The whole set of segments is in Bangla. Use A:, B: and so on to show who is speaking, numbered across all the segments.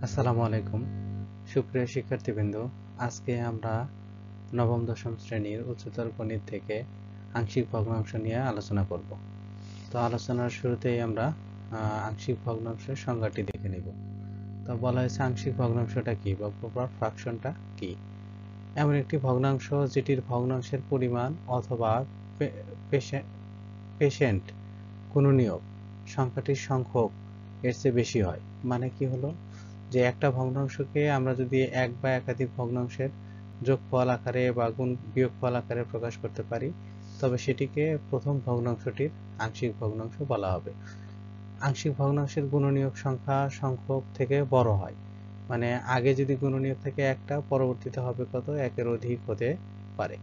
A: আসসালামু আলাইকুম সুপ্রিয় শিক্ষার্থীবৃন্দ, আজকে আমরা নবম দশম শ্রেণীর উচ্চতর গণিত থেকে আংশিক ভগ্নাংশ নিয়ে আলোচনা করব। তো আলোচনার শুরুতেই আমরা আংশিক ভগ্নাংশের সংজ্ঞাটি দেখে নিব। তো বলা হয়েছে আংশিক ভগ্নাংশটা কি বা প্রপার ফ্র্যাকশনটা কি। এমন একটি ভগ্নাংশ যেটির ভগ্নাংশের পরিমাণ অথবা পেশেন্ট গুণনীয়ক সংখ্যাটির সংখ্যক এর চেয়ে বেশি হয়। মানে কি হলো, যে একটা ভগ্নাংশকে আমরা যদি এক বা একাধিক ভগ্নাংশের যোগফল আকারে বা বিয়োগফল আকারে প্রকাশ করতে পারি, তবে সেটিকে প্রথম ভগ্নাংশটির আংশিক ভগ্নাংশ বলা হবে। আংশিক ভগ্নাংশের গুণনীয়ক সংখ্যা সংখ্যক থেকে বড় হয়, মানে আগে যদি গুণনীয়ক থাকে একটা, পরবর্তীতে হবে কত, একের অধিক হতে পারে।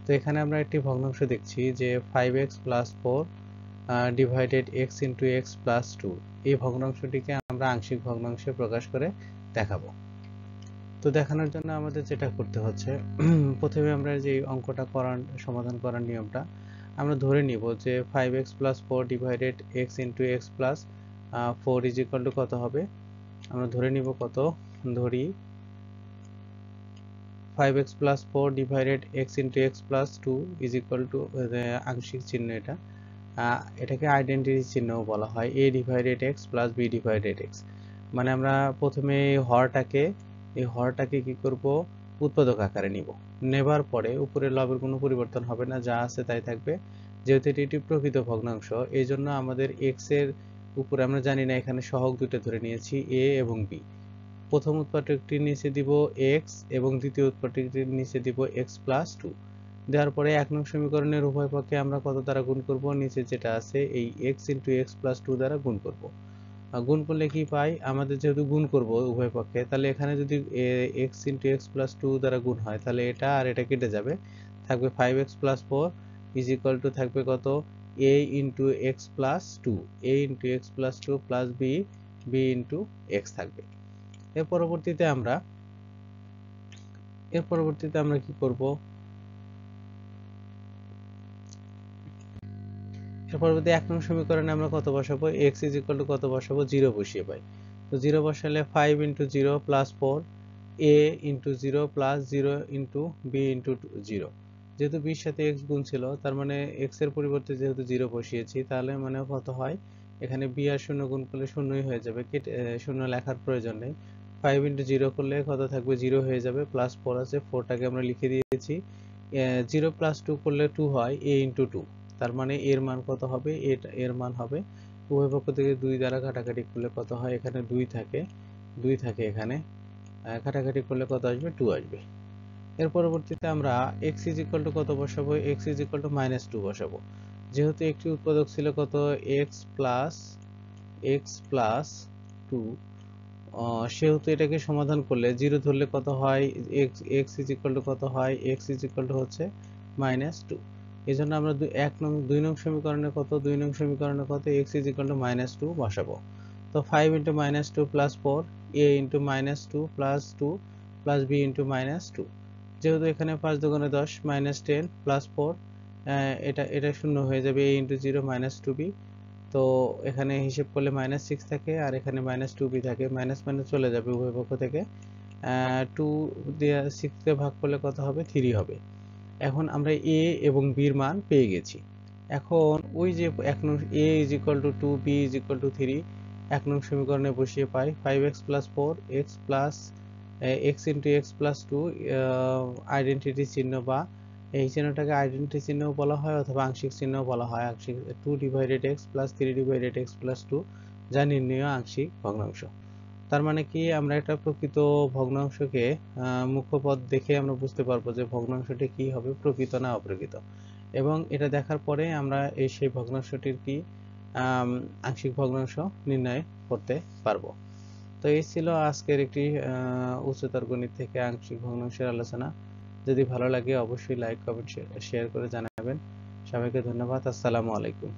A: তো এখানে আমরা একটি ভগ্নাংশ দেখছি যে 5x + 4 divided x into x plus 2, এই ভগ্নাংশটিকে আমরা আংশিক ভগ্নাংশে প্রকাশ করে দেখাবো। তো দেখানোর জন্য আমাদের যেটা করতে হচ্ছে, প্রথমে আমরা যে অঙ্কটা সমাধান করার নিয়মটা আমরা ধরে নিব যে 5x + 4 divided x into x plus 4 is equal to কত হবে। আমরা ধরে নিব কত, ধরি 5x + 4 divided x into x plus 2 is equal to আংশিক চিহ্ন, এটাকে আইডেন্টিটি চিহ্নও বলা হয়, a divided x plus b divided x। মানে আমরা প্রথমে এই হরটাকে কি করব, উৎপাদক আকারে নিব। নেবার পরে উপরের লবের কোনো পরিবর্তন হবে না, যা আছে তাই থাকবে। যেহেতু এটি প্রকৃত ভগ্নাংশ, এই জন্য আমাদের x এর উপরে আমরা জানি না, এখানে সহগ দুটো ধরে নিয়েছি a এবং b। প্রথম উৎপাদকটির নিচে দিব x এবং দ্বিতীয় উৎপাদকটির নিচে দিব x প্লাস 2। দেওয়ার পরে 1 নং সমীকরণের উভয় পক্ষে আমরা কত দ্বারা গুণ করব, নিচে যেটা আছে এই x ইন্টু x প্লাস 2 দ্বারা গুণ করব। গুণ করলে কি পাই, আমাদের যেহেতু গুণ করব উভয় পক্ষে, তাহলে এখানে যদি x ইন্টু x প্লাস 2 দ্বারা গুণ হয়, তাহলে এটা আর এটা কেটে যাবে, থাকবে 5x plus 4 is equal to থাকবে কত, a into x plus 2, a into x plus 2 plus b into x থাকবে। এর পরবর্তীতে আমরা কি করব, এর পরবর্তী 1 নং সমীকরণে আমরা কত বসাবো, x ইজ ইকুয়াল টু কত বসাবো, 0 বসিয়ে পাই। তো 0 বসালে 5 into 0 plus 4, a into 0 plus 0 into b into 0। যেহেতু b এর সাথে x গুণ ছিল, তার মানে x এর পরিবর্তে যেহেতু 0 বসিয়েছি, তাহলে মানে কত হয়, এখানে b আর 0 গুণ করলে শূন্যই হয়ে যাবে, শূন্য লেখার প্রয়োজন নেই। 5 ইন্টু 0 করলে কত থাকবে, 0 হয়ে যাবে, প্লাস 4 আছে, 4টাকে আমরা লিখে দিয়েছি। 0 প্লাস 2 করলে 2 হয়, a ইন্টু 2। তার মানে এর মান কত হবে, এর মান হবে, উভয় পক্ষ থেকে 2 দ্বারা কাটাকাটি করলে কত হয়, এখানে 2 থাকে এখানে, কাটাকাটি করলে কত আসবে, 2 আসবে। এর পরবর্তীতে আমরা x ইজ ইকুয়াল টু কত বসাবো, x ইজ ইকুয়াল টু -2 বসাবো। যেহেতু একটি উৎপাদক ছিল কত, x প্লাস 2, সেহেতু এটাকে সমাধান করলে 0 ধরলে কত হয়, x ইজ ইকুয়াল টু কত হয়, x ইজ ইকুয়াল টু হচ্ছে -2। এই জন্য আমরা 2 নং সমীকরণে কত, 2 নং সমীকরণে কত, x ইজ ইকুয়াল টু -2 বসাবো। তো 5 into -2 plus 4, a into -2 plus 2 plus b into -2। যেহেতু এখানে 5 দুগুণে 10, -10 প্লাস 4, এটা শূন্য হয়ে যাবে, a ইন্টু 0 -2b। তো এখানে হিসেব করলে -6 থাকে, আর এখানে -2b থাকে, মাইনাস মাইনাস চলে যাবে উভয় পক্ষ থেকে। 2 দিয়ে 6 দিয়ে ভাগ করলে কত হবে, 3 হবে। এখন আমরা a এবং b এর মান পেয়ে গেছি। এখন ওই যে a is equal to 2, b is equal to 3 1 নং সমীকরণে বসিয়ে পাই 5x plus 4 x into x plus 2, identity চিহ্ন বা এই চিহ্নটাকে আইডেন্টিটি চিহ্ন বলা হয় অথবা আংশিক চিহ্ন বলা হয়। আংশিক 2 divided x plus 3 divided x plus 2 যা নির্ণেয় আংশিক ভগ্নাংশ। তার মানে কি, আমরা একটা প্রকৃত ভগ্নাংশকে মুখ্য পদ দেখে আমরা বুঝতে পারবো যে ভগ্নাংশটি কি হবে, প্রকৃত না অপ্রকৃত। এবং এটা দেখার পরে আমরা সেই ভগ্নাংশটির কি আংশিক ভগ্নাংশ নির্ণয় করতে পারবো। তো এই ছিল আজকের একটি উচ্চতর গণিত থেকে আংশিক ভগ্নাংশের আলোচনা। যদি ভালো লাগে অবশ্যই লাইক, কমেন্ট, শেয়ার করে জানাবেন। সবাইকে ধন্যবাদ। আসসালামু আলাইকুম।